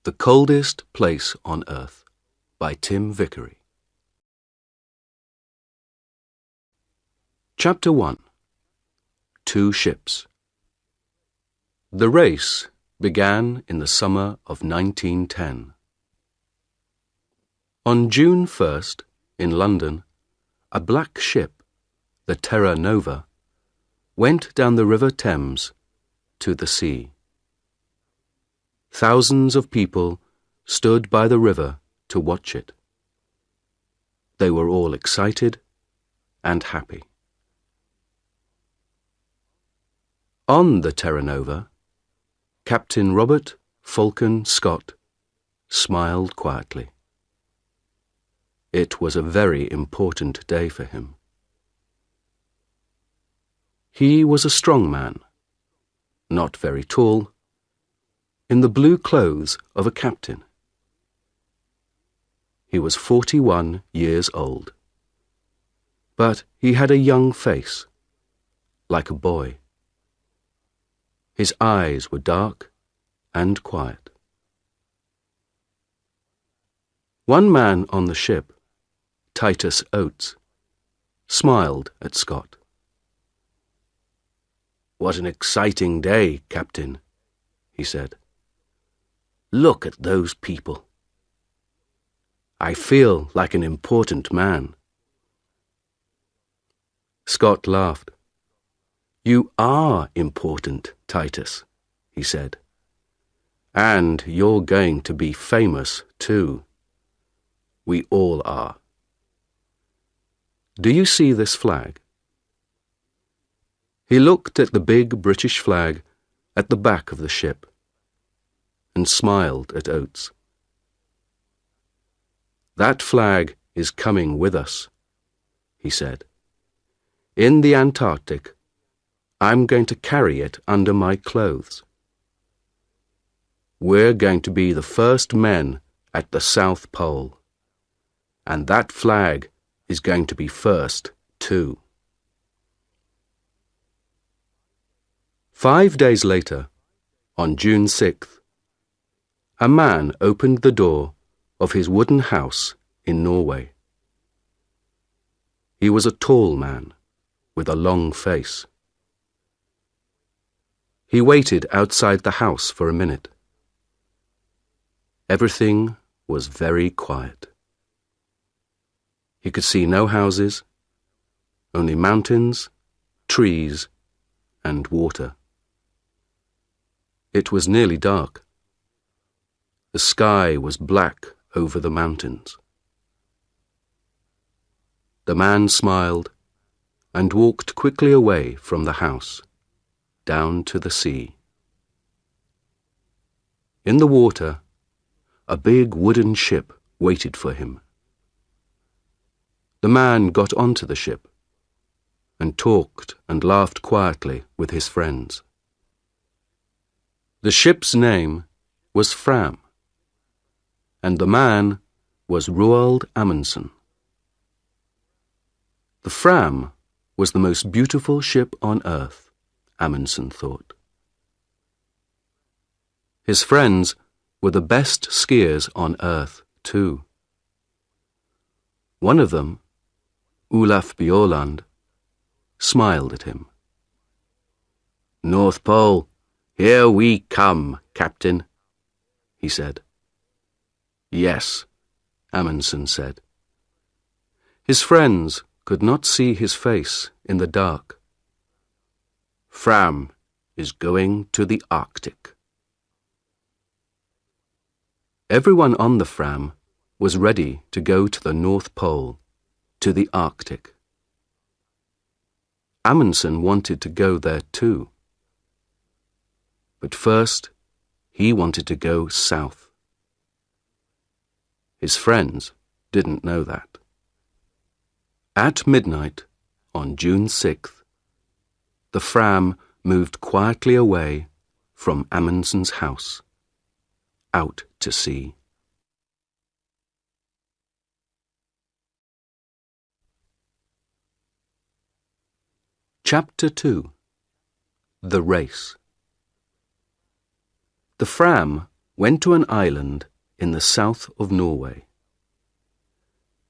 The Coldest Place on Earth by Tim Vickery. Chapter 1. 2 Ships. The race began in the summer of 1910. On June 1st, in London, a black ship, the Terra Nova, went down the River Thames to the sea. Thousands of people stood by the river to watch it. They were all excited and happy. On the Terra Nova, Captain Robert Falcon Scott smiled quietly. It was a very important day for him. He was a strong man, not very tall, in the blue clothes of a captain. He was 41 years old, but he had a young face, like a boy. His eyes were dark and quiet. One man on the ship, Titus Oates, smiled at Scott. "What an exciting day, Captain," he said. "Look at those people. I feel like an important man." Scott laughed. "You are important, Titus," he said. "And you're going to be famous, too. We all are. Do you see this flag?" He looked at the big British flag at the back of the ship and smiled at Oates. "That flag is coming with us," he said. "In the Antarctic, I'm going to carry it under my clothes. We're going to be the first men at the South Pole, and that flag is going to be first, too." 5 days later, on June 6th, a man opened the door of his wooden house in Norway. He was a tall man with a long face. He waited outside the house for a minute. Everything was very quiet. He could see no houses, only mountains, trees, and water. It was nearly dark. The sky was black over the mountains. The man smiled and walked quickly away from the house, down to the sea. In the water, a big wooden ship waited for him. The man got onto the ship and talked and laughed quietly with his friends. The ship's name was Fram, and the man was Roald Amundsen. The Fram was the most beautiful ship on earth, Amundsen thought. His friends were the best skiers on earth, too. One of them, Olaf Bjaaland, smiled at him. "North Pole, here we come, Captain," he said. "Yes," Amundsen said. His friends could not see his face in the dark. "Fram is going to the Arctic." Everyone on the Fram was ready to go to the North Pole, to the Arctic. Amundsen wanted to go there too. But first, he wanted to go south. His friends didn't know that. At midnight, on June 6th, the Fram moved quietly away from Amundsen's house, out to sea. Chapter 2. The Race. The Fram went to an island in the south of Norway.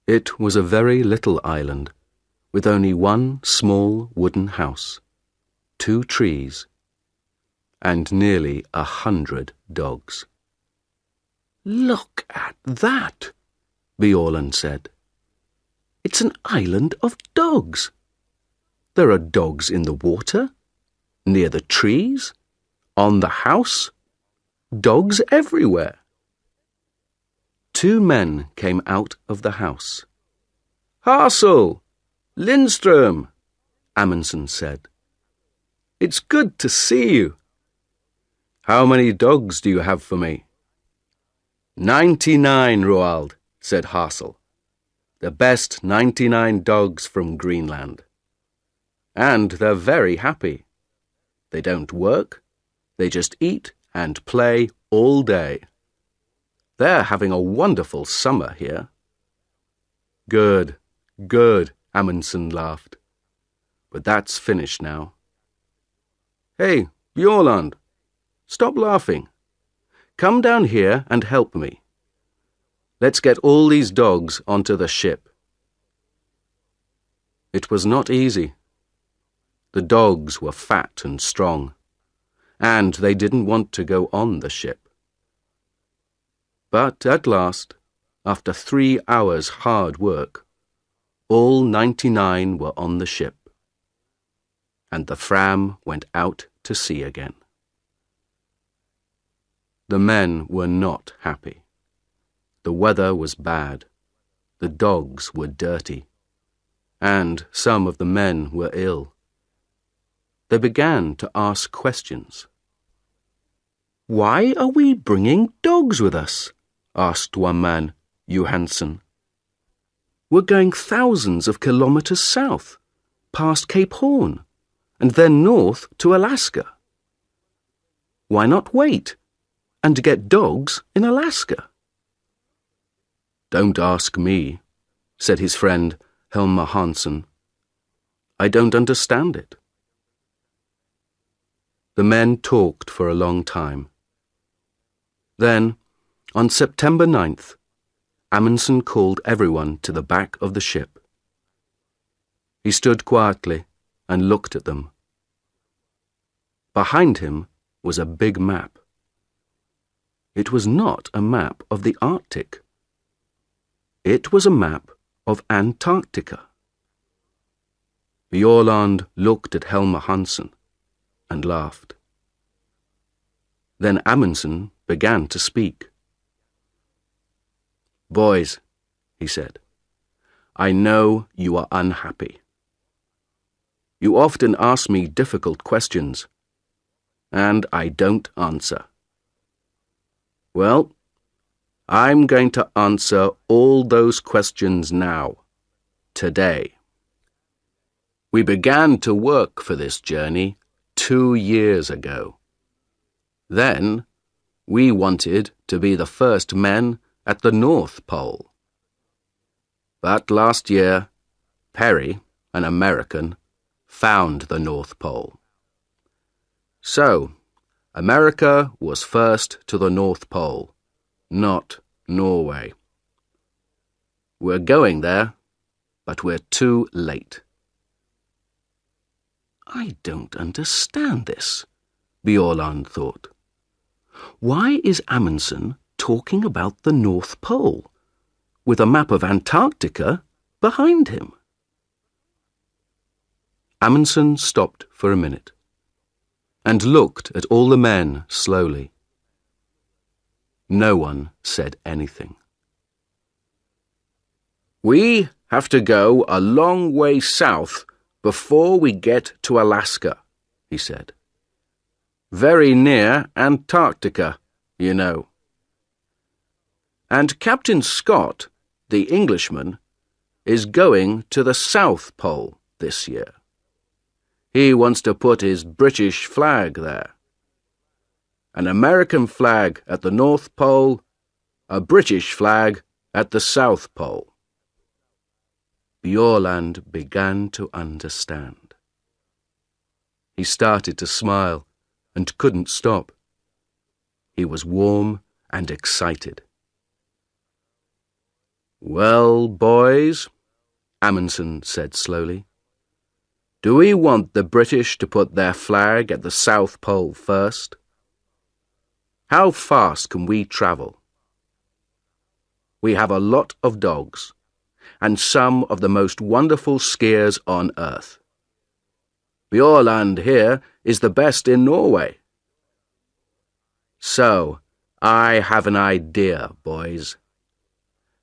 It was a very little island with only one small wooden house, 2 trees, and nearly 100 dogs. "Look at that," Bjaaland said. "It's an island of dogs. There are dogs in the water, near the trees, on the house, dogs everywhere." 2 men came out of the house. "Hassel! Lindström!" Amundsen said. "It's good to see you. How many dogs do you have for me?" 99, Roald," said Hassel. "The best 99 dogs from Greenland. And they're very happy. They don't work, they just eat and play all day. They're having a wonderful summer here." "Good, good," Amundsen laughed. "But that's finished now." "Hey, Bjaaland, stop laughing. Come down here and help me. Let's get all these dogs onto the ship." It was not easy. The dogs were fat and strong, and they didn't want to go on the ship. But at last, after 3 hours' hard work, all 99 were on the ship, and the Fram went out to sea again. The men were not happy. The weather was bad, the dogs were dirty, and some of the men were ill. They began to ask questions. "Why are we bringing dogs with us?" asked one man, Johansson. "We're going thousands of kilometers south, past Cape Horn, and then north to Alaska. Why not wait and get dogs in Alaska?" "Don't ask me," said his friend Helmer Hansen. "I don't understand it." The men talked for a long time. Then, on September 9th, Amundsen called everyone to the back of the ship. He stood quietly and looked at them. Behind him was a big map. It was not a map of the Arctic. It was a map of Antarctica. Bjaaland looked at Helmer Hansen and laughed. Then Amundsen began to speak. "Boys," he said, "I know you are unhappy. You often ask me difficult questions, and I don't answer. Well, I'm going to answer all those questions now, today. We began to work for this journey 2 years ago. Then, we wanted to be the first men at the North Pole. But last year, Perry, an American, found the North Pole. So, America was first to the North Pole, not Norway. We're going there, but we're too late." "I don't understand this," Bjaaland thought. "Why is Amundsen talking about the North Pole, with a map of Antarctica behind him?" Amundsen stopped for a minute, and looked at all the men slowly. No one said anything. "We have to go a long way south before we get to Alaska," he said. "Very near Antarctica, you know. And Captain Scott, the Englishman, is going to the South Pole this year. He wants to put his British flag there. An American flag at the North Pole, a British flag at the South Pole." Bjaaland began to understand. He started to smile and couldn't stop. He was warm and excited. "Well, boys," Amundsen said slowly, "do we want the British to put their flag at the South Pole first? How fast can we travel? We have a lot of dogs, and some of the most wonderful skiers on earth. Bjorland here is the best in Norway. So, I have an idea, boys.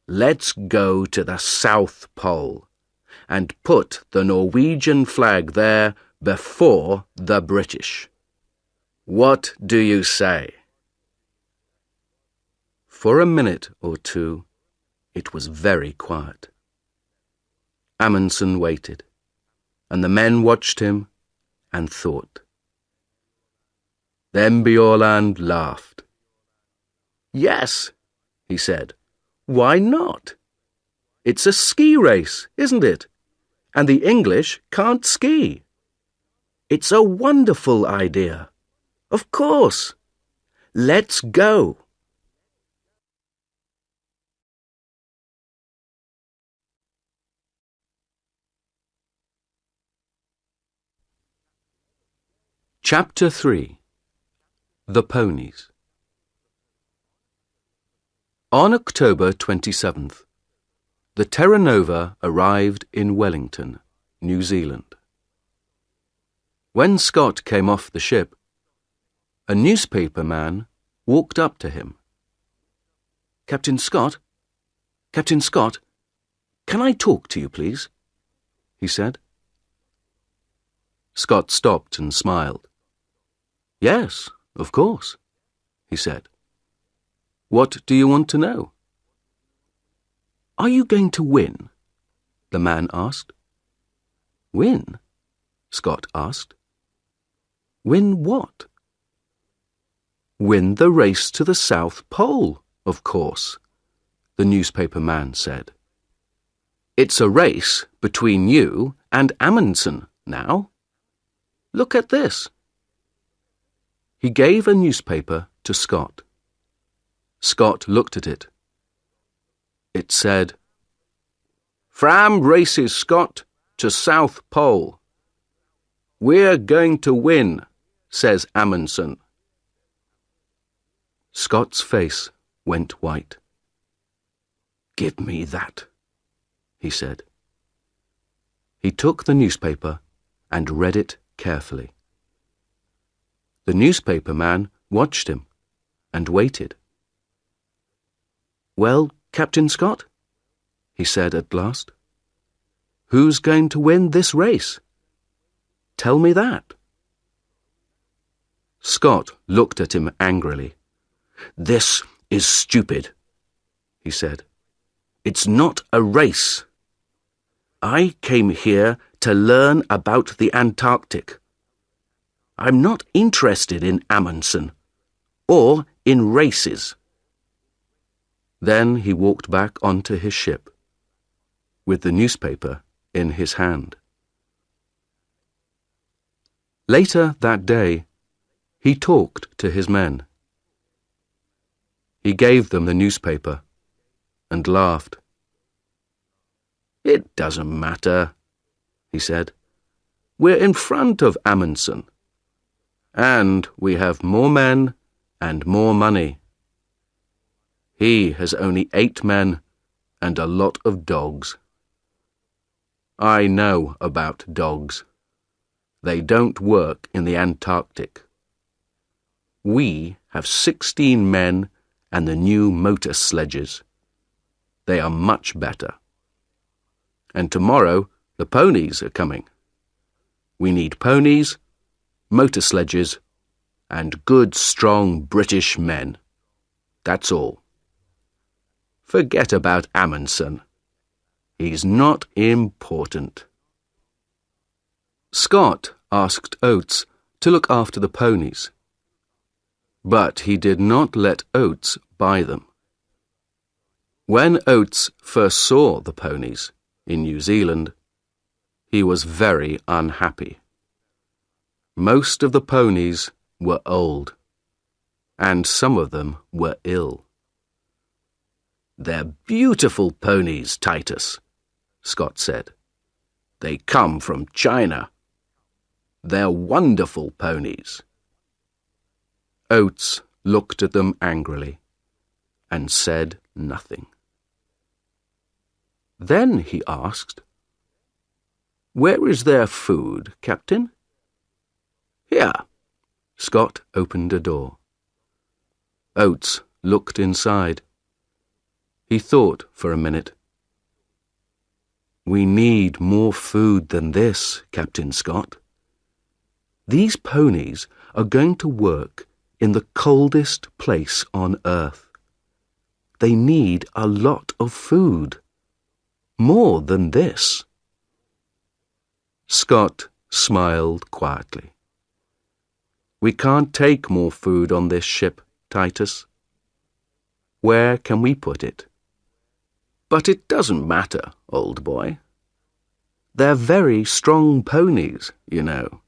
Let's go to the South Pole and put the Norwegian flag there before the British. What do you say?" For a minute or two, it was very quiet. Amundsen waited, and the men watched him and thought. Then Bjorland laughed. "Yes," he said, "why not? It's a ski race, isn't it? And the English can't ski. It's a wonderful idea. Of course. Let's go." Chapter 3. The Ponies. On October 27th, the Terra Nova arrived in Wellington, New Zealand. When Scott came off the ship, a newspaper man walked up to him. Captain Scott, can I talk to you, please?" he said. Scott stopped and smiled. "Yes, of course," he said. "What do you want to know?" "Are you going to win?" the man asked. "Win?" Scott asked. "Win what?" "Win the race to the South Pole, of course," the newspaper man said. "It's a race between you and Amundsen now. Look at this." He gave a newspaper to Scott. Scott looked at it. It said, "Fram races Scott to South Pole. We're going to win, says Amundsen." Scott's face went white. "Give me that," he said. He took the newspaper and read it carefully. The newspaper man watched him and waited. "Well, Captain Scott," he said at last, "who's going to win this race? Tell me that." Scott looked at him angrily. "This is stupid," he said. "It's not a race. I came here to learn about the Antarctic. I'm not interested in Amundsen or in races." Then he walked back onto his ship, with the newspaper in his hand. Later that day, he talked to his men. He gave them the newspaper and laughed. "It doesn't matter," he said. "We're in front of Amundsen. And we have more men and more money. He has only 8 men and a lot of dogs. I know about dogs. They don't work in the Antarctic. We have 16 men and the new motor sledges. They are much better. And tomorrow the ponies are coming. We need ponies, motor sledges, and good, strong British men. That's all. Forget about Amundsen. He's not important." Scott asked Oates to look after the ponies, but he did not let Oates buy them. When Oates first saw the ponies in New Zealand, he was very unhappy. Most of the ponies were old. and some of them were ill. "They're beautiful ponies, Titus," Scott said. "They come from China. They're wonderful ponies." Oates looked at them angrily and said nothing. Then he asked, "Where is their food, Captain?" "Here." Scott opened a door. Oates looked inside. He thought for a minute. "We need more food than this, Captain Scott. These ponies are going to work in the coldest place on earth. They need a lot of food. More than this." Scott smiled quietly. "We can't take more food on this ship, Titus. Where can we put it?" "But it doesn't matter, old boy. They're very strong ponies, you know.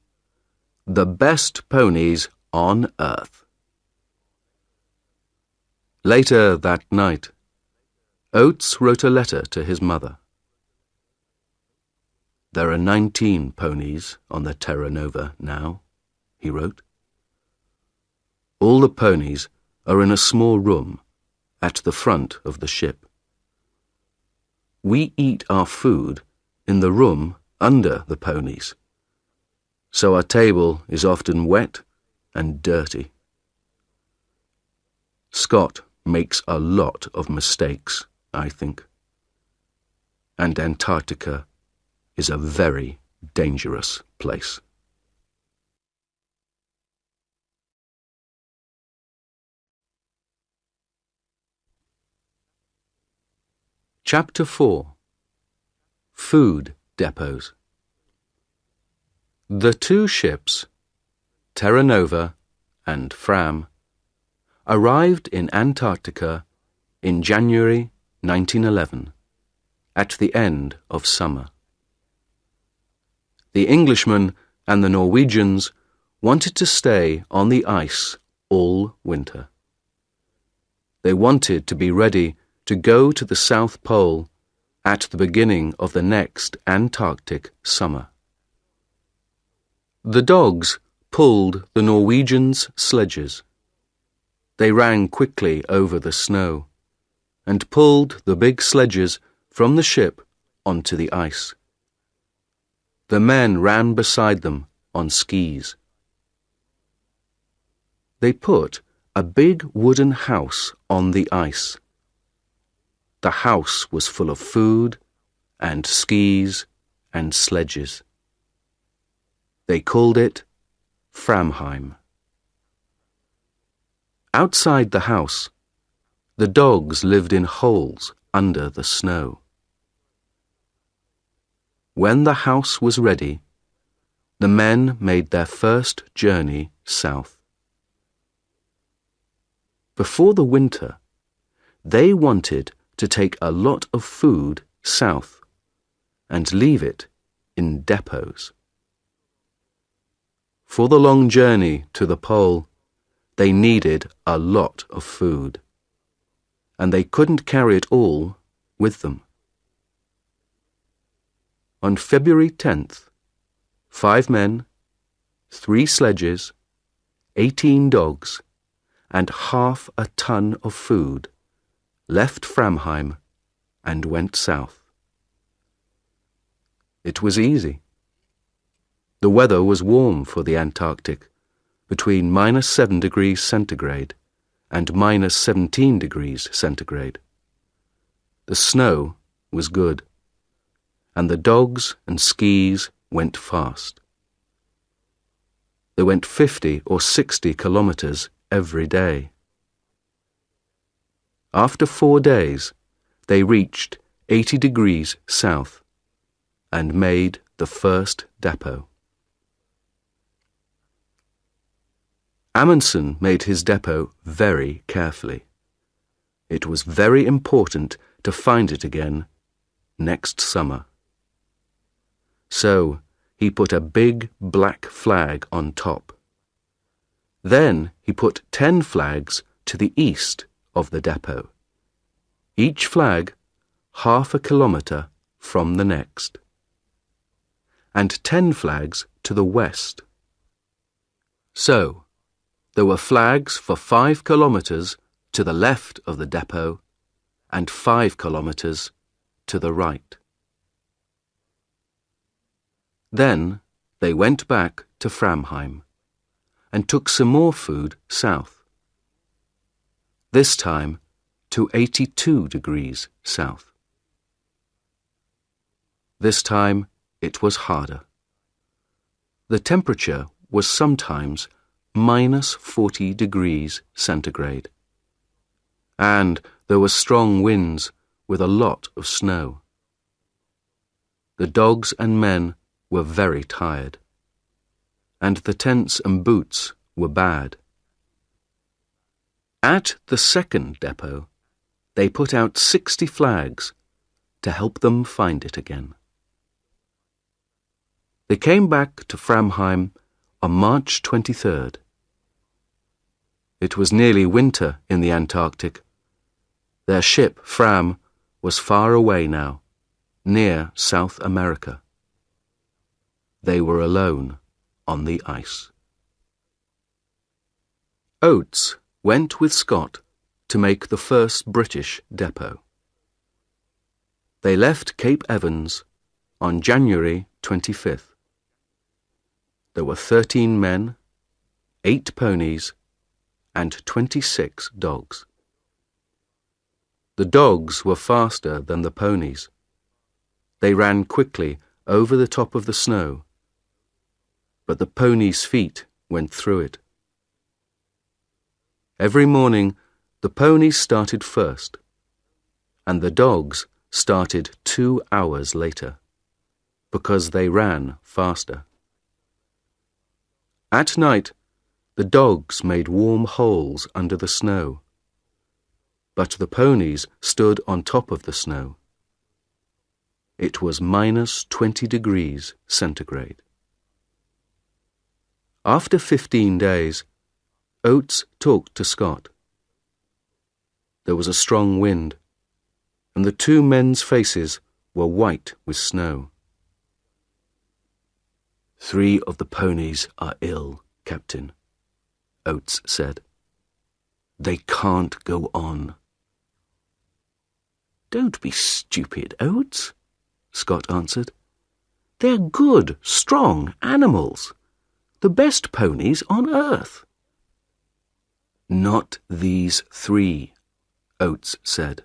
The best ponies on earth." Later that night, Oates wrote a letter to his mother. "There are 19 ponies on the Terra Nova now," he wrote. "All the ponies are in a small room at the front of the ship. We eat our food in the room under the ponies, so our table is often wet and dirty. Scott makes a lot of mistakes, I think. And Antarctica is a very dangerous place." Chapter 4. Food Depots. The two ships, Terra Nova and Fram, arrived in Antarctica in January 1911, at the end of summer. The Englishmen and the Norwegians wanted to stay on the ice all winter. They wanted to be ready to go to the South Pole at the beginning of the next Antarctic summer. The dogs pulled the Norwegians' sledges. They ran quickly over the snow and pulled the big sledges from the ship onto the ice. The men ran beside them on skis. They put a big wooden house on the ice. The house was full of food and skis and sledges. They called it Framheim. Outside the house, the dogs lived in holes under the snow. When the house was ready, the men made their first journey south. Before the winter, they wanted to take a lot of food south and leave it in depots. For the long journey to the pole, they needed a lot of food, and they couldn't carry it all with them. On February 10th, 5 men, 3 sledges, 18 dogs, and half a ton of food left Framheim and went south. It was easy. The weather was warm for the Antarctic, between -7 degrees centigrade and -17 degrees centigrade. The snow was good, and the dogs and skis went fast. They went 50 or 60 kilometers every day. After 4 days, they reached 80 degrees south and made the first depot. Amundsen made his depot very carefully. It was very important to find it again next summer. So he put a big black flag on top. Then he put 10 flags to the east of the depot, each flag half a kilometre from the next, and 10 flags to the west. So, there were flags for 5 kilometres to the left of the depot and 5 kilometres to the right. Then they went back to Framheim and took some more food south, this time to 82 degrees south. This time it was harder. The temperature was sometimes minus 40 degrees centigrade, and there were strong winds with a lot of snow. The dogs and men were very tired, and the tents and boots were bad. At the second depot, they put out 60 flags to help them find it again. They came back to Framheim on March 23rd. It was nearly winter in the Antarctic. Their ship, Fram, was far away now, near South America. They were alone on the ice. Oates went with Scott to make the first British depot. They left Cape Evans on January 25th. There were 13 men, 8 ponies, and 26 dogs. The dogs were faster than the ponies. They ran quickly over the top of the snow, but the ponies' feet went through it. Every morning, the ponies started first, and the dogs started 2 hours later, because they ran faster. At night, the dogs made warm holes under the snow, but the ponies stood on top of the snow. It was minus 20 degrees centigrade. After 15 days, Oates talked to Scott. There was a strong wind, and the 2 men's faces were white with snow. "3 of the ponies are ill, Captain," Oates said. "They can't go on." "Don't be stupid, Oates," Scott answered. "They're good, strong animals. The best ponies on earth." "Not these 3, Oates said.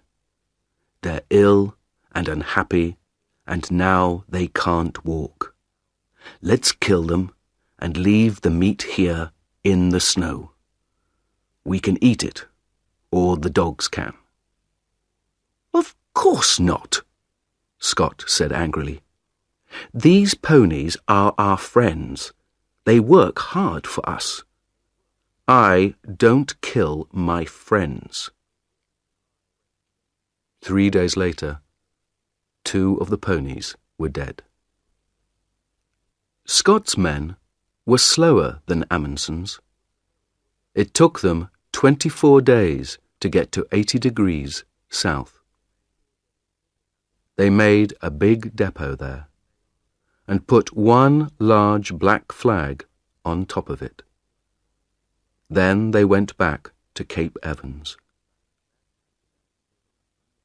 "They're ill and unhappy, and now they can't walk. Let's kill them and leave the meat here in the snow. We can eat it, or the dogs can." "Of course not," Scott said angrily. "These ponies are our friends. They work hard for us. I don't kill my friends." 3 days later, 2 of the ponies were dead. Scott's men were slower than Amundsen's. It took them 24 days to get to 80 degrees south. They made a big depot there and put 1 large black flag on top of it. Then they went back to Cape Evans.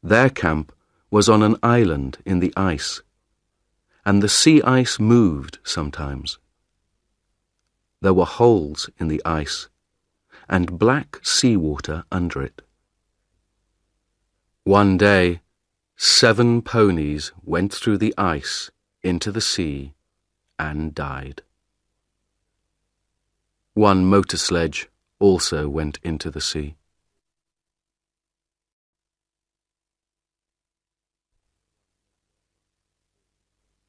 Their camp was on an island in the ice, and the sea ice moved sometimes. There were holes in the ice and black seawater under it. One day, 7 ponies went through the ice into the sea and died. 1 motor sledge also went into the sea.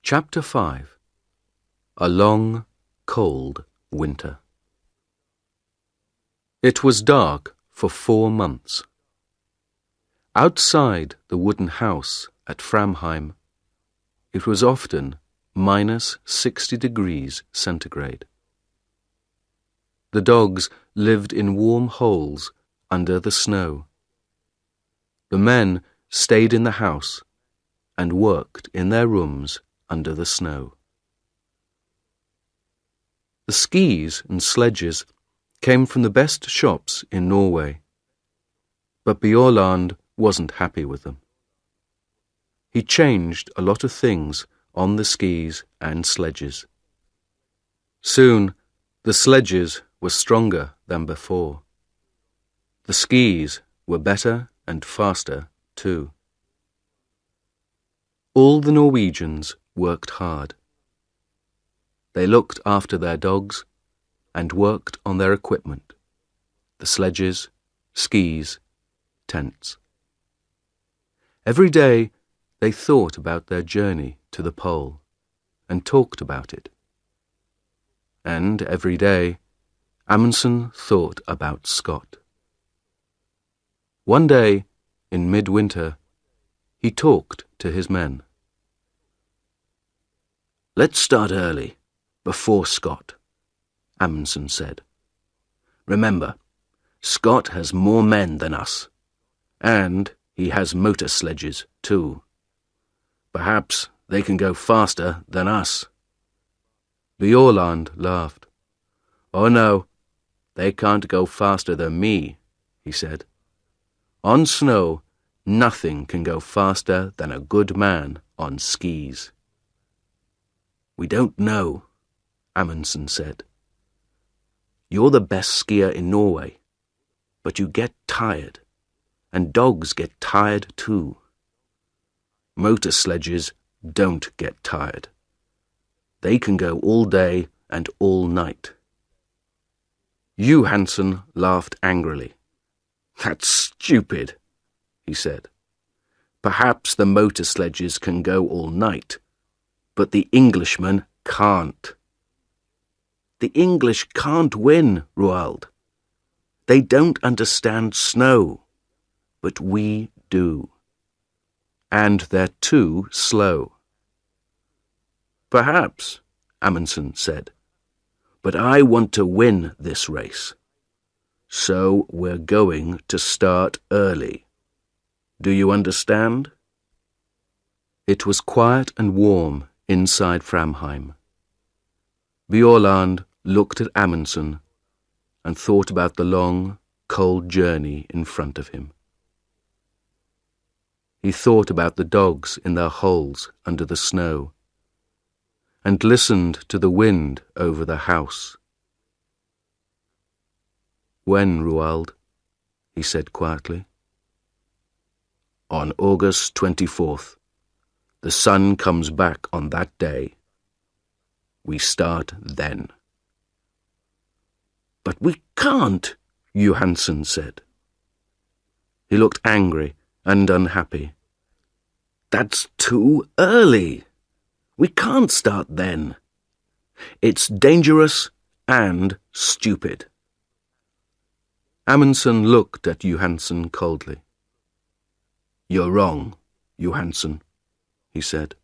Chapter 5. A long, cold winter. It was dark for 4 months. Outside the wooden house at Framheim, it was often minus 60 degrees centigrade. The dogs lived in warm holes under the snow. The men stayed in the house and worked in their rooms under the snow. The skis and sledges came from the best shops in Norway, but Bjaaland wasn't happy with them. He changed a lot of things on the skis and sledges. Soon, the sledges were stronger than before. The skis were better and faster too. All the Norwegians worked hard. They looked after their dogs and worked on their equipment, the sledges, skis, tents. Every day they thought about their journey to the pole and talked about it. And every day Amundsen thought about Scott. One day, in midwinter, he talked to his men. "Let's start early, before Scott," Amundsen said. "Remember, Scott has more men than us, and he has motor sledges too. Perhaps they can go faster than us." Bjaaland laughed. "Oh no, they can't go faster than me," he said. "On snow, nothing can go faster than a good man on skis." "We don't know," Amundsen said. "You're the best skier in Norway, but you get tired, and dogs get tired too. Motor sledges don't get tired. They can go all day and all night." Johansen laughed angrily. "That's stupid," he said. "Perhaps the motor sledges can go all night, but the Englishmen can't." "The English can't win, Roald. They don't understand snow, but we do. And they're too slow." "Perhaps," Amundsen said, "but I want to win this race. So we're going to start early. Do you understand?" It was quiet and warm inside Framheim. Bjaaland looked at Amundsen and thought about the long, cold journey in front of him. He thought about the dogs in their holes under the snow and listened to the wind over the house. "When, Roald?" he said quietly. "On August 24th. The sun comes back on that day. We start then." "But we can't," Johansen said. He looked angry and unhappy. "That's too early. We can't start then. It's dangerous and stupid." Amundsen looked at Johansen coldly. "You're wrong, Johansen," he said.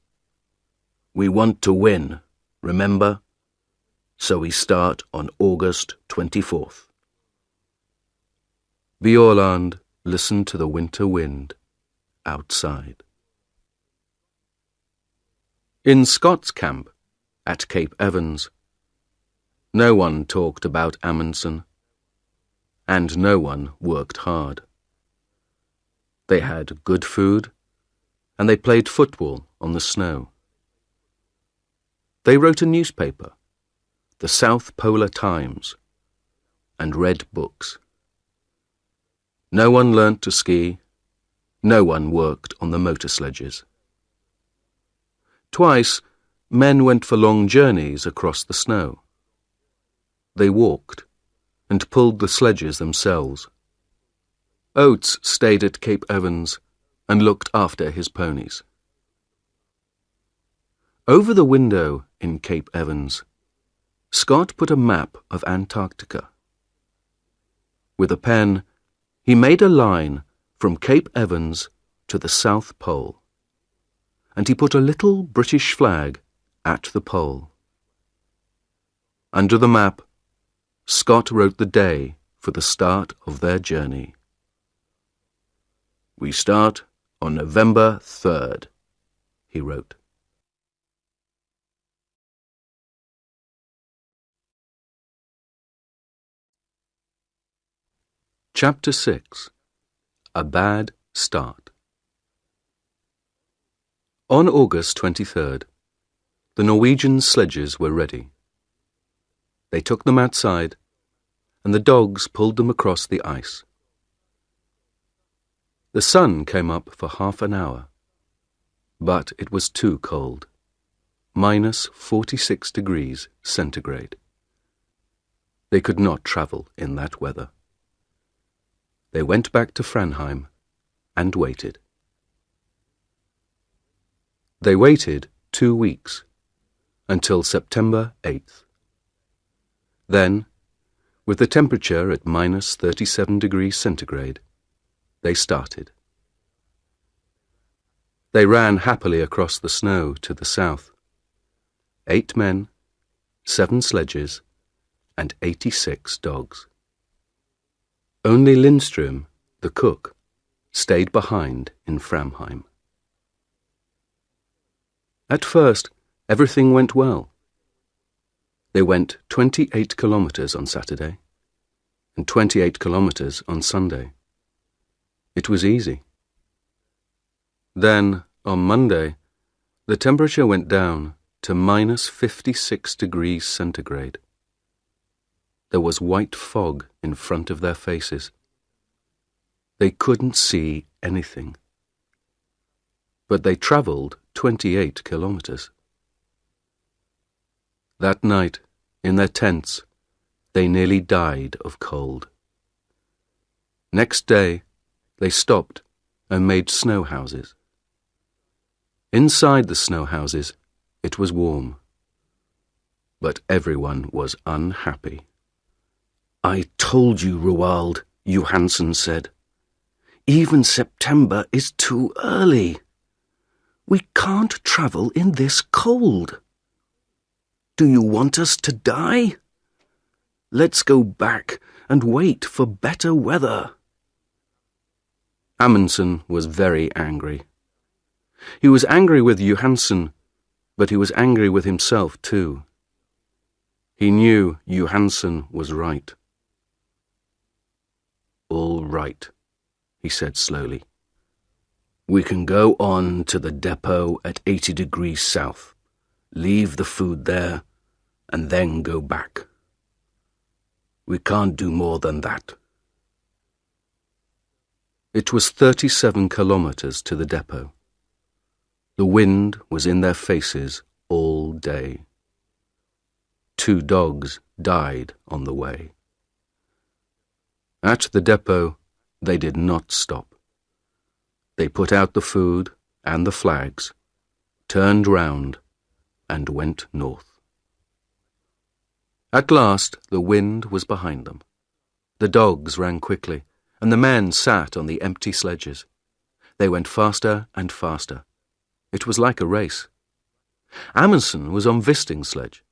"We want to win, remember? So we start on August 24th. Bjaaland listened to the winter wind outside. In Scott's camp, at Cape Evans, no one talked about Amundsen, and no one worked hard. They had good food, and they played football on the snow. They wrote a newspaper, the South Polar Times, and read books. No one learnt to ski, no one worked on the motor sledges. Twice, men went for long journeys across the snow. They walked and pulled the sledges themselves. Oates stayed at Cape Evans and looked after his ponies. Over the window in Cape Evans, Scott put a map of Antarctica. With a pen, he made a line from Cape Evans to the South Pole, and he put a little British flag at the pole. Under the map, Scott wrote the day for the start of their journey. "We start on November 3rd, he wrote. Chapter 6. A Bad Start. On August 23rd, the Norwegian sledges were ready. They took them outside, and the dogs pulled them across the ice. The sun came up for half an hour, but it was too cold, minus 46 degrees centigrade. They could not travel in that weather. They went back to Framheim and waited. They waited 2 weeks, until September 8th. Then, with the temperature at minus 37 degrees centigrade, they started. They ran happily across the snow to the south. 8 men, 7 sledges, and 86 dogs. Only Lindström, the cook, stayed behind in Framheim. At first, everything went well. They went 28 kilometers on Saturday and 28 kilometers on Sunday. It was easy. Then, on Monday, the temperature went down to minus 56 degrees centigrade. There was white fog in front of their faces. They couldn't see anything. But they travelled 28 kilometers. That night, in their tents, they nearly died of cold. Next day, they stopped and made snow houses. Inside the snow houses, it was warm. But everyone was unhappy. "I told you, Roald," Johansen said. "Even September is too early. We can't travel in this cold. Do you want us to die? Let's go back and wait for better weather." Amundsen was very angry. He was angry with Johansen, but he was angry with himself too. He knew Johansen was right. "All right," he said slowly. "We can go on to the depot at 80 degrees south, leave the food there, and then go back. We can't do more than that." It was 37 kilometers to the depot. The wind was in their faces all day. 2 dogs died on the way. At the depot, they did not stop. They put out the food and the flags, turned round, and went north. At last, the wind was behind them. The dogs ran quickly, and the men sat on the empty sledges. They went faster and faster. It was like a race. Amundsen was on Wisting's sledge,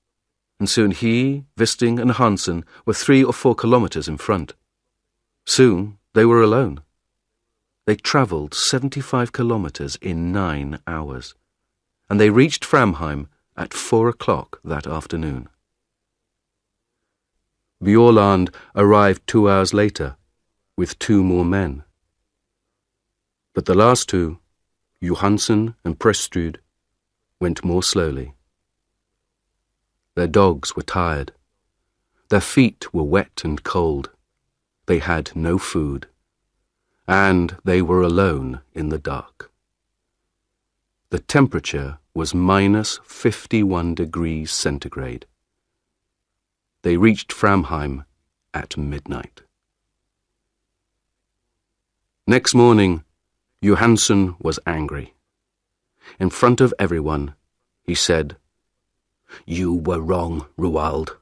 and soon he, Wisting, and Hansen were 3 or 4 kilometers in front. Soon they were alone. They travelled 75 kilometers in 9 hours, and they reached Framheim at 4 o'clock that afternoon. Bjaaland arrived 2 hours later with 2 more men. But the last 2, Johansen and Prestrud, went more slowly. Their dogs were tired. Their feet were wet and cold. They had no food, and they were alone in the dark. The temperature was minus 51 degrees centigrade. They reached Framheim at midnight. Next morning, Johansen was angry. In front of everyone, he said, "You were wrong, Roald.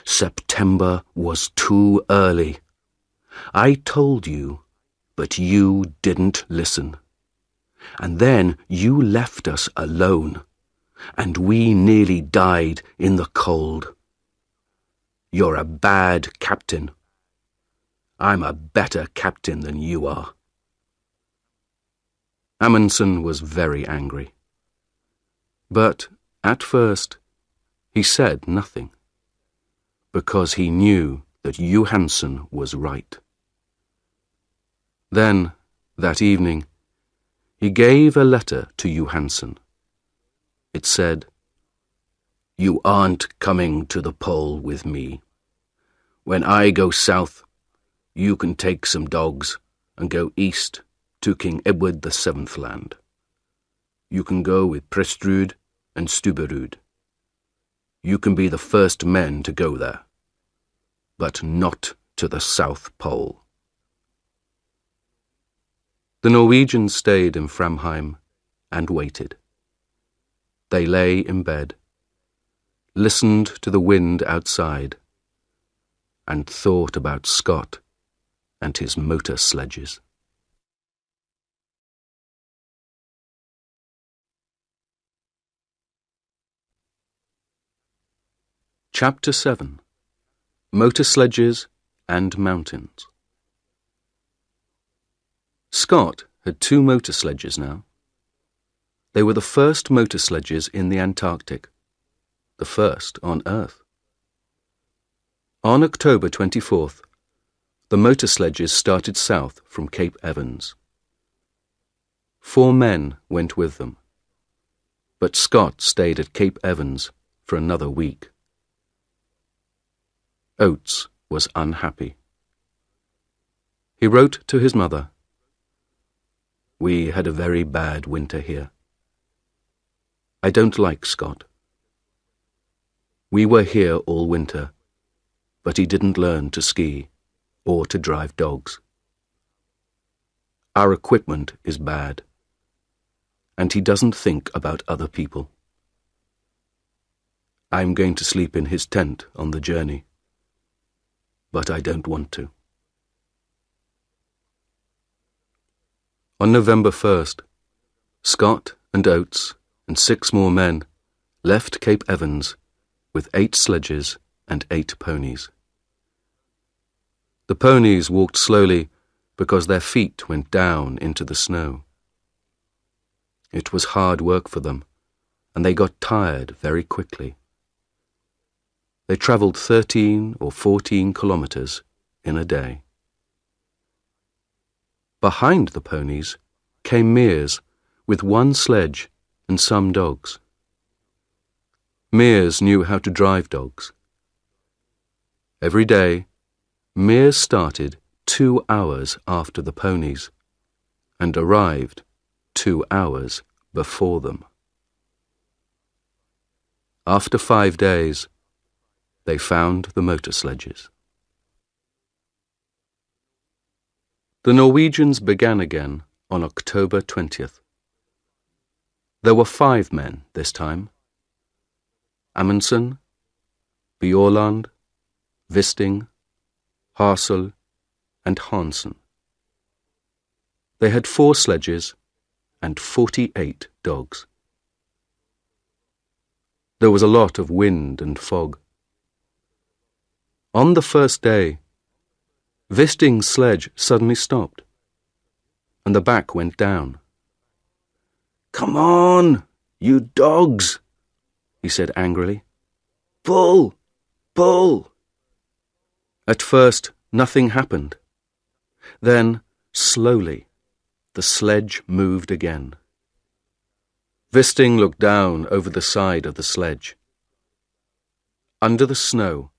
September was too early. I told you, but you didn't listen. And then you left us alone, and we nearly died in the cold. You're a bad captain. I'm a better captain than you are." Amundsen was very angry. But, at first, he said nothing, because he knew that Johansen was right. Then, that evening, he gave a letter to Johansen. It said, "You aren't coming to the pole with me. When I go south, you can take some dogs and go east to King Edward VII's land. You can go with Prestrud and Stubberud. You can be the first men to go there, but not to the South Pole." The Norwegians stayed in Framheim and waited. They lay in bed, listened to the wind outside, and thought about Scott and his motor sledges. Chapter 7. Motor Sledges and Mountains. Scott had 2 motor sledges now. They were the first motor sledges in the Antarctic, the first on Earth. On October 24th, the motor sledges started south from Cape Evans. 4 men went with them, but Scott stayed at Cape Evans for another week. Oates was unhappy. He wrote to his mother, "We had a very bad winter here. I don't like Scott. We were here all winter, but he didn't learn to ski or to drive dogs. Our equipment is bad, and he doesn't think about other people. I'm going to sleep in his tent on the journey, but I don't want to." On November 1st, Scott and Oates and 6 more men left Cape Evans with 8 sledges and 8 ponies. The ponies walked slowly because their feet went down into the snow. It was hard work for them, and they got tired very quickly. They travelled 13 or 14 kilometres in a day. Behind the ponies came Mears with 1 sledge and some dogs. Mears knew how to drive dogs. Every day, Mears started 2 hours after the ponies and arrived 2 hours before them. After 5 days, they found the motor sledges. The Norwegians began again on October 20th. There were 5 men this time: Amundsen, Bjaaland, Wisting, Hassel, and Hansen. They had 4 sledges and 48 dogs. There was a lot of wind and fog. On the first day, Wisting's sledge suddenly stopped, and the back went down. "Come on, you dogs," he said angrily. "Pull, pull." At first, nothing happened. Then, slowly, the sledge moved again. Wisting looked down over the side of the sledge. Under the snow,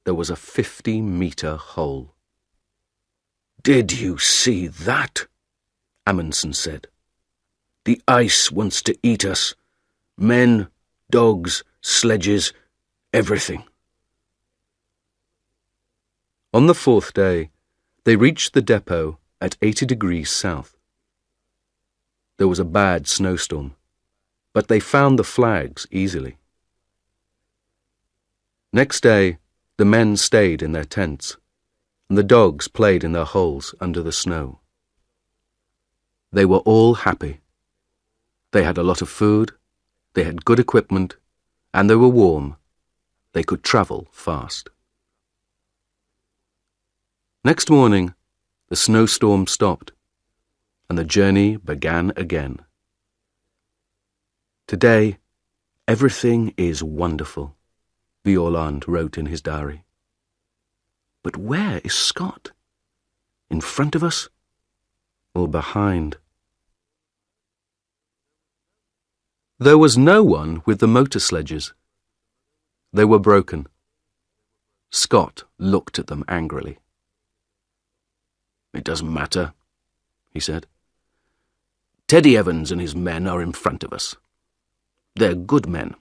there was a 50-metre hole. "Did you see that?" Amundsen said. "The ice wants to eat us. Men, dogs, sledges, everything." On the 4th day, they reached the depot at 80 degrees south. There was a bad snowstorm, but they found the flags easily. Next day, the men stayed in their tents, and the dogs played in their holes under the snow. They were all happy. They had a lot of food, they had good equipment, and they were warm. They could travel fast. Next morning, the snowstorm stopped, and the journey began again. Today, everything is wonderful, Bjaaland wrote in his diary. But where is Scott? In front of us or behind? There was no one with the motor sledges. They were broken. Scott looked at them angrily. "It doesn't matter," he said. "Teddy Evans and his men are in front of us. They're good men.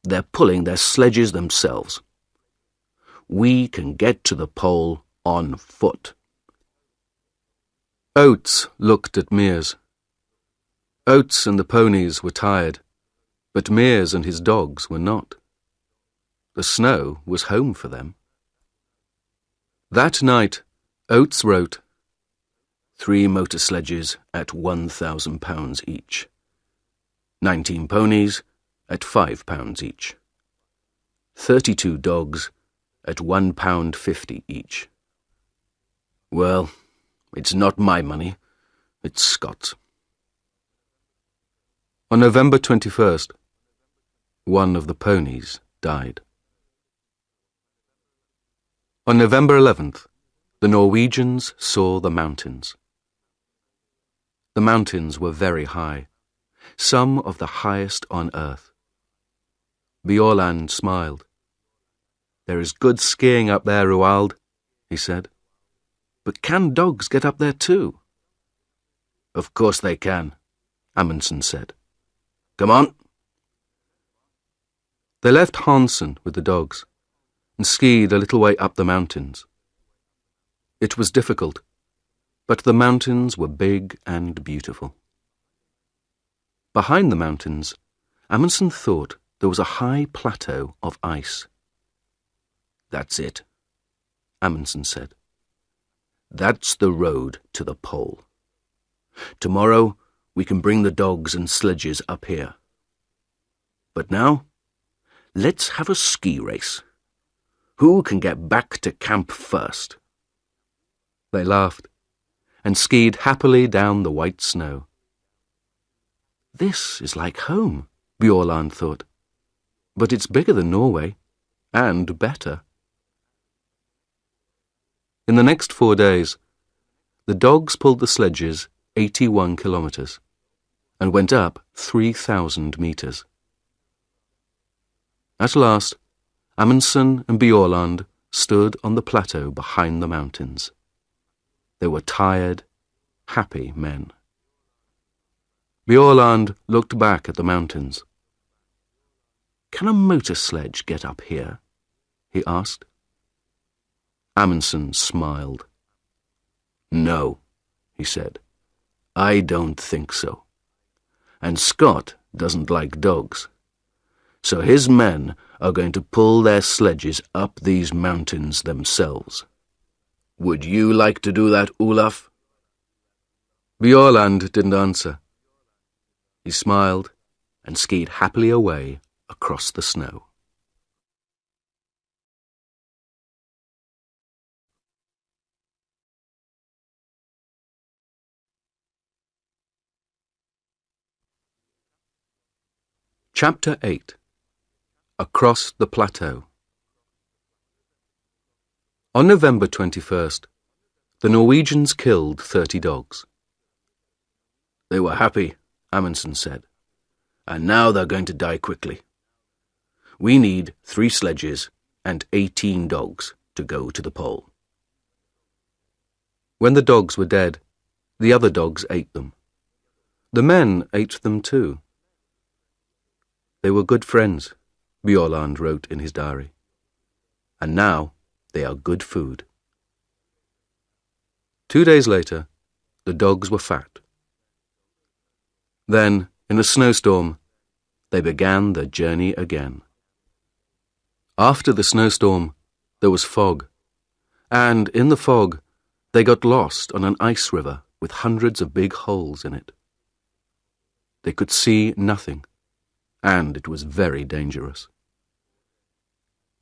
They're pulling their sledges themselves. We can get to the pole on foot." Oates looked at Mears. Oates and the ponies were tired, but Mears and his dogs were not. The snow was home for them. That night, Oates wrote, 3 motor sledges at £1,000 each. 19 ponies at £5 each. 32 dogs at £1.50 each. Well, it's not my money, it's Scott's. On November 21st, one of the ponies died. On November 11th, the Norwegians saw the mountains. The mountains were very high, some of the highest on earth. Bjaaland smiled. "There is good skiing up there, Roald," he said. "But can dogs get up there too?" "Of course they can," Amundsen said. "Come on." They left Hansen with the dogs and skied a little way up the mountains. It was difficult, but the mountains were big and beautiful. Behind the mountains, Amundsen thought there was a high plateau of ice. "That's it," Amundsen said. "That's the road to the pole. Tomorrow we can bring the dogs and sledges up here. But now, let's have a ski race. Who can get back to camp first?" They laughed and skied happily down the white snow. "This is like home," Bjaaland thought. "But it's bigger than Norway, and better." In the next 4 days, the dogs pulled the sledges 81 kilometres and went up 3,000 metres. At last, Amundsen and Bjaaland stood on the plateau behind the mountains. They were tired, happy men. Bjaaland looked back at the mountains. "Can a motor sledge get up here?" he asked. Amundsen smiled. "No," he said. "I don't think so. And Scott doesn't like dogs. So his men are going to pull their sledges up these mountains themselves. Would you like to do that, Olaf?" Bjaaland didn't answer. He smiled and skied happily away across the snow. Chapter 8. Across the Plateau. On November 21st, the Norwegians killed 30 dogs. "They were happy," Amundsen said, "and now they're going to die quickly. We need 3 sledges and 18 dogs to go to the pole." When the dogs were dead, the other dogs ate them. The men ate them too. They were good friends, Bjaaland wrote in his diary. And now they are good food. 2 days later, the dogs were fat. Then, in a snowstorm, they began their journey again. After the snowstorm, there was fog, and in the fog, they got lost on an ice river with hundreds of big holes in it. They could see nothing, and it was very dangerous.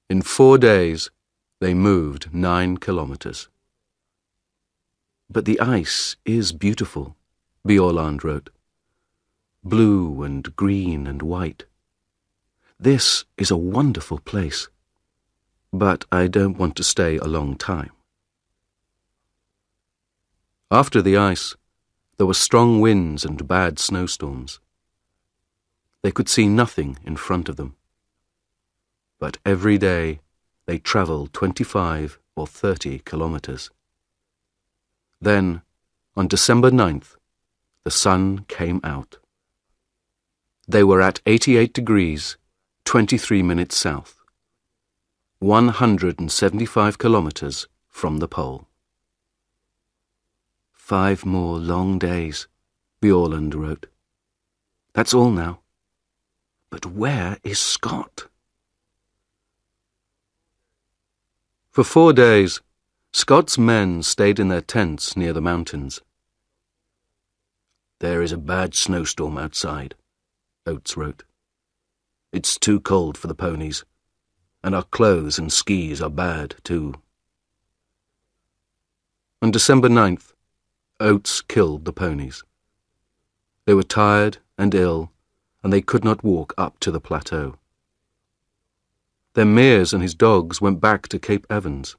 In 4 days, they moved 9 kilometers. But the ice is beautiful, Bjaaland wrote. Blue and green and white. This is a wonderful place, but I don't want to stay a long time. After the ice, there were strong winds and bad snowstorms. They could see nothing in front of them. But every day they travelled 25 or 30 kilometres. Then, on December 9th, the sun came out. They were at 88 degrees, 23 minutes south, 175 kilometres from the pole. 5 more long days, Bjaaland wrote. That's all now. But where is Scott? For 4 days, Scott's men stayed in their tents near the mountains. There is a bad snowstorm outside, Oates wrote. It's too cold for the ponies, and our clothes and skis are bad too. On December 9th, Oates killed the ponies. They were tired and ill, and they could not walk up to the plateau. Then Mears and his dogs went back to Cape Evans.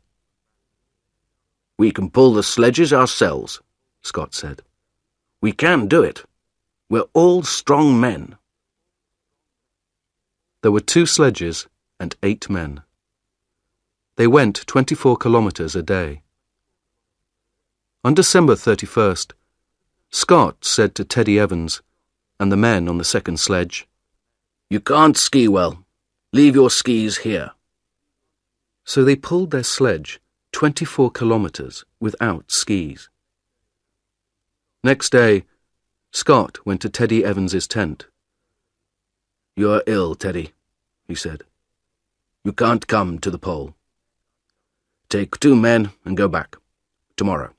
We can pull the sledges ourselves, Scott said. We can do it. We're all strong men. There were 2 sledges and 8 men. They went 24 kilometres a day. On December 31st, Scott said to Teddy Evans and the men on the second sledge, You can't ski well. Leave your skis here. So they pulled their sledge 24 kilometres without skis. Next day, Scott went to Teddy Evans's tent. You're ill, Teddy, he said. You can't come to the pole. Take 2 men and go back. Tomorrow.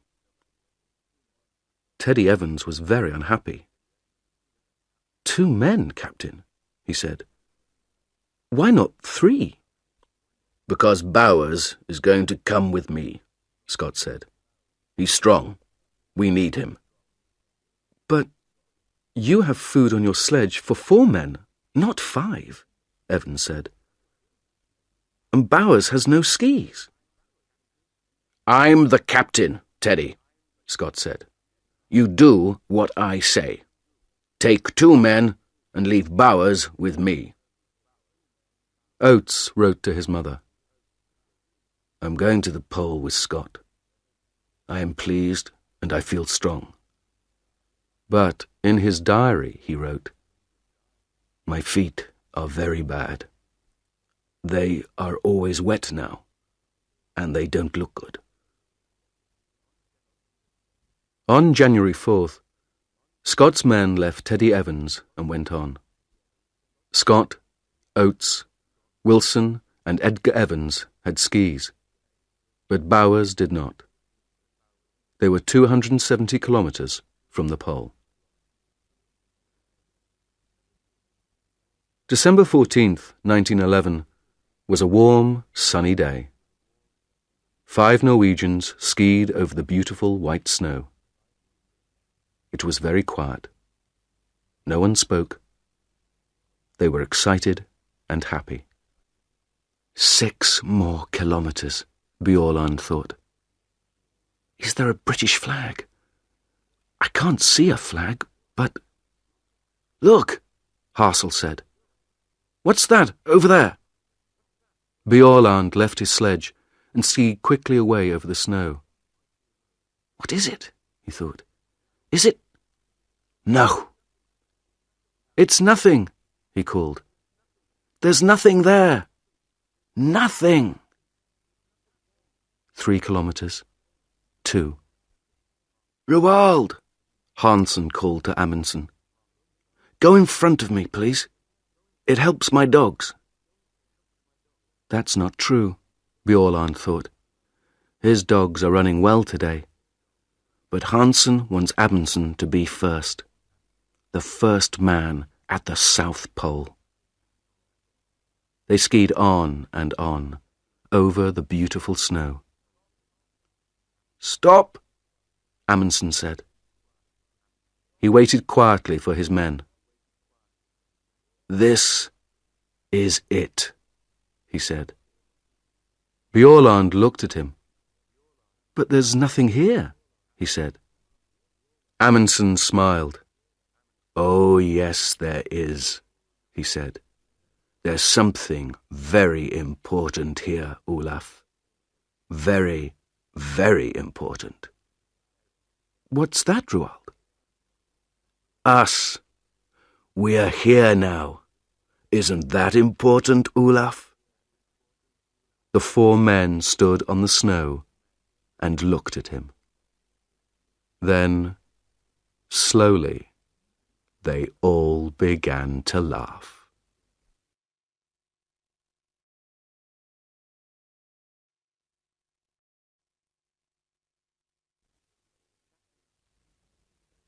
Teddy Evans was very unhappy. 2 men, Captain, he said. Why not 3? Because Bowers is going to come with me, Scott said. He's strong. We need him. But you have food on your sledge for 4 men, not 5, Evans said. And Bowers has no skis. I'm the captain, Teddy, Scott said. You do what I say. Take 2 men and leave Bowers with me. Oates wrote to his mother. I'm going to the pole with Scott. I am pleased and I feel strong. But in his diary he wrote, My feet are very bad. They are always wet now, and they don't look good. On January 4th, Scott's men left Teddy Evans and went on. Scott, Oates, Wilson and Edgar Evans had skis, but Bowers did not. They were 270 kilometres from the pole. December 14th, 1911, was a warm, sunny day. 5 Norwegians skied over the beautiful white snow. It was very quiet. No one spoke. They were excited and happy. 6 more kilometres, Bjaaland thought. Is there a British flag? I can't see a flag, but... Look, Hassel said. What's that over there? Bjaaland left his sledge and skied quickly away over the snow. What is it? He thought. Is it... No. It's nothing, he called. There's nothing there. Nothing. 3 kilometres. 2. Roald, Hansen called to Amundsen. Go in front of me, please. It helps my dogs. That's not true, Bjaaland thought. His dogs are running well today. But Hansen wants Amundsen to be first. The first man at the South Pole. They skied on and on, over the beautiful snow. Stop, Amundsen said. He waited quietly for his men. "This is it," he said. Bjaaland looked at him. "But there's nothing here," he said. Amundsen smiled. "Oh, yes, there is," he said. "There's something very important here, Olaf. Very, very important." "What's that, Roald?" "Us. We're here now. Isn't that important, Olaf?" The four men stood on the snow and looked at him. Then, slowly, they all began to laugh.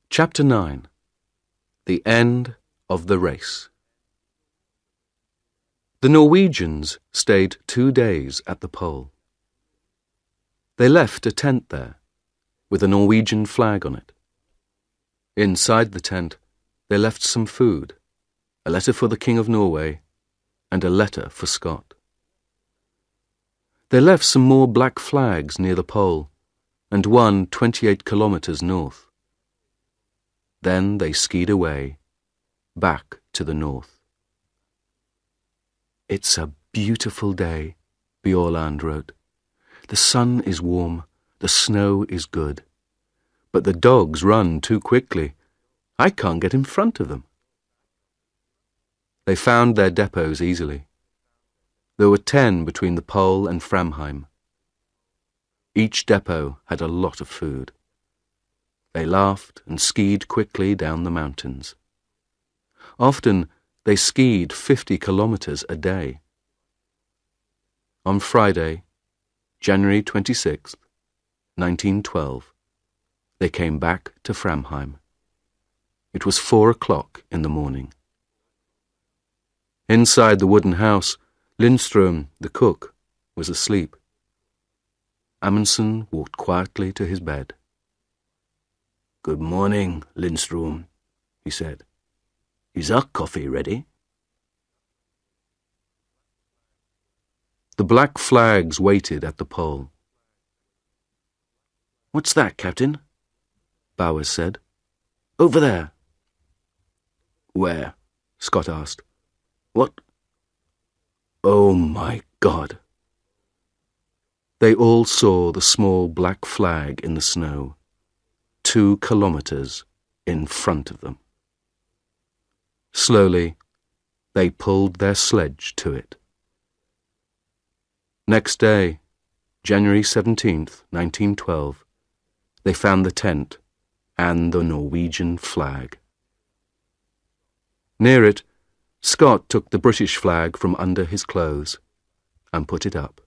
Chapter 9. The End of the Race. The Norwegians stayed 2 days at the pole. They left a tent there, with a Norwegian flag on it. Inside the tent, they left some food, a letter for the King of Norway, and a letter for Scott. They left some more black flags near the pole, and one 28 kilometers north. Then they skied away, back to the north. "It's a beautiful day," Bjaaland wrote. "The sun is warm, the snow is good. But the dogs run too quickly. I can't get in front of them." They found their depots easily. There were 10 between the pole and Framheim. Each depot had a lot of food. They laughed and skied quickly down the mountains. Often they skied 50 kilometers a day. On Friday, January 26th, 1912, they came back to Framheim. It was 4 o'clock in the morning. Inside the wooden house, Lindström, the cook, was asleep. Amundsen walked quietly to his bed. "Good morning, Lindström," he said. "Is our coffee ready?" The black flags waited at the pole. "What's that, Captain?" Bowers said. "Over there." "Where?" Scott asked. "What? Oh, my God." They all saw the small black flag in the snow, 2 kilometers in front of them. Slowly, they pulled their sledge to it. Next day, January 17th, 1912, they found the tent and the Norwegian flag. Near it, Scott took the British flag from under his clothes and put it up.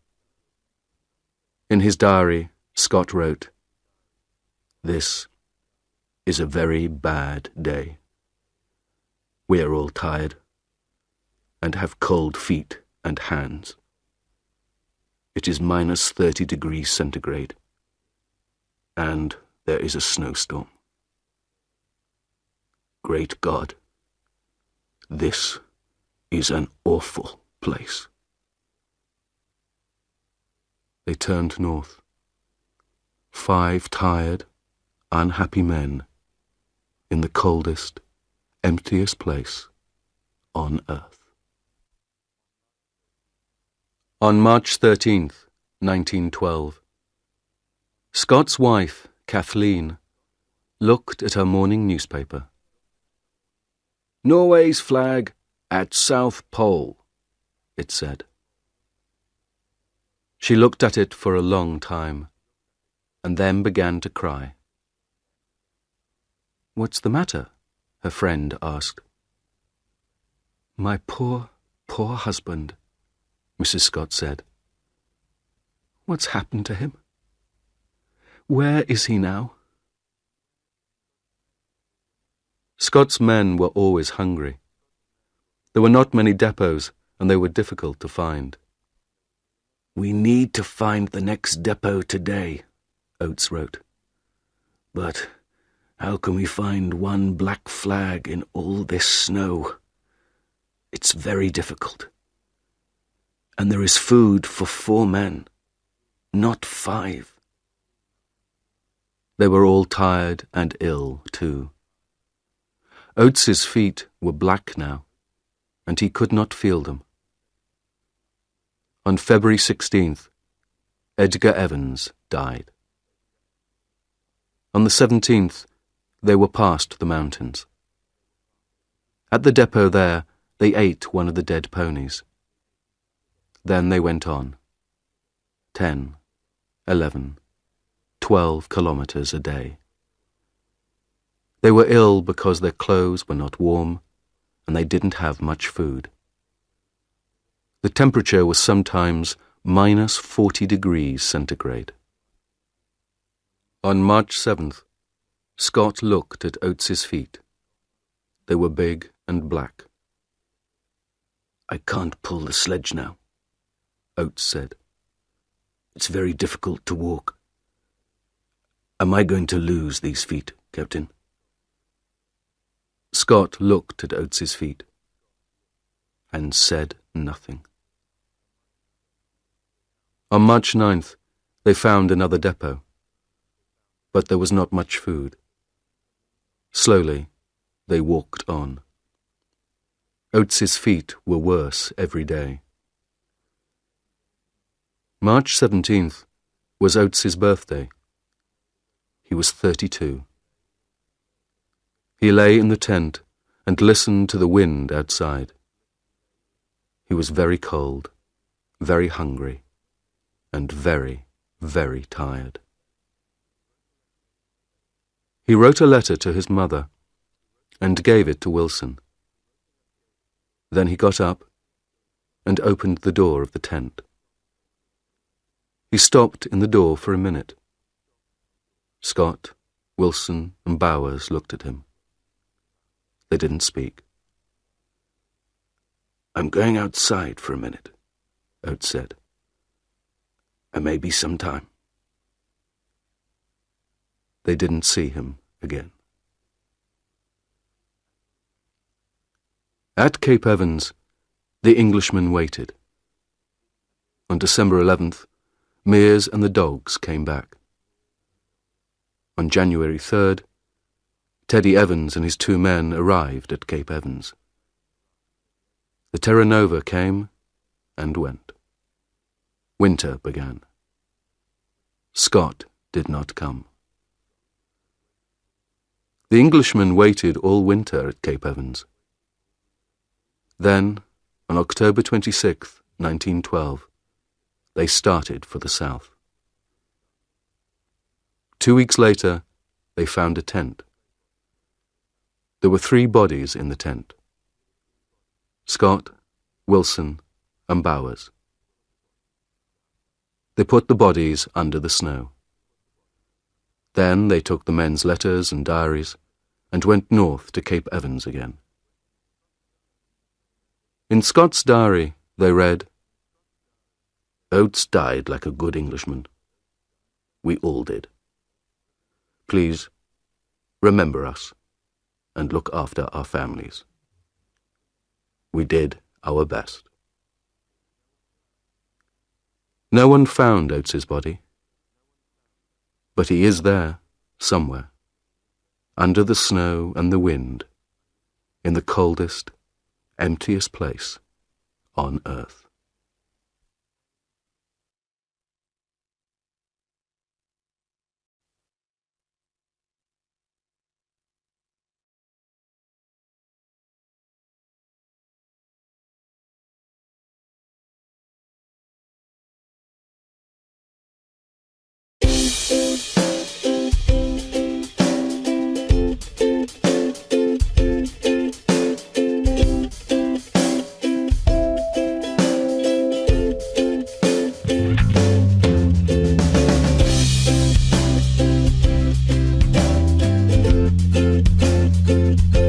In his diary, Scott wrote, "This is a very bad day. We are all tired and have cold feet and hands. It is minus 30 degrees centigrade, and there is a snowstorm. Great God, this is an awful place." They turned north. 5 tired, unhappy men in the coldest, emptiest place on earth. On March 13th, 1912, Scott's wife, Kathleen, looked at her morning newspaper. "Norway's flag at South Pole," it said. She looked at it for a long time, and then began to cry. "What's the matter?" her friend asked. "My poor, poor husband," Mrs. Scott said. "What's happened to him? Where is he now?" Scott's men were always hungry. There were not many depots, and they were difficult to find. "We need to find the next depot today," Oates wrote. But how can we find one black flag in all this snow? It's very difficult. And there is food for 4 men, not 5. They were all tired and ill, too. Oates's feet were black now, and he could not feel them. On February 16th, Edgar Evans died. On the 17th, they were past the mountains. At the depot there, they ate one of the dead ponies. Then they went on. 10, 11, 12 kilometers a day. They were ill because their clothes were not warm, and they didn't have much food. The temperature was sometimes minus 40 degrees centigrade. On March 7th, Scott looked at Oates's feet. They were big and black. "I can't pull the sledge now," Oates said. "It's very difficult to walk. Am I going to lose these feet, Captain?" Scott looked at Oates's feet and said nothing. On March 9th, they found another depot, but there was not much food. Slowly, they walked on. Oates's feet were worse every day. March 17th was Oates's birthday. He was 32. He lay in the tent and listened to the wind outside. He was very cold, very hungry, and very, very tired. He wrote a letter to his mother and gave it to Wilson. Then he got up and opened the door of the tent. He stopped in the door for a minute. Scott, Wilson, and Bowers looked at him. They didn't speak. "I'm going outside for a minute," Oates said. "I may be some time." They didn't see him again. At Cape Evans, the Englishmen waited. On December 11th, Mears and the dogs came back. On January 3rd, Teddy Evans and his 2 men arrived at Cape Evans. The Terra Nova came and went. Winter began. Scott did not come. The Englishmen waited all winter at Cape Evans. Then, on October 26, 1912, they started for the south. 2 weeks later, they found a tent. There were 3 bodies in the tent: Scott, Wilson, and Bowers. They put the bodies under the snow. Then they took the men's letters and diaries and went north to Cape Evans again. In Scott's diary, they read, "Oates died like a good Englishman. We all did. Please, remember us and look after our families. We did our best." No one found Oates's body, but he is there, somewhere, under the snow and the wind, in the coldest, emptiest place on earth.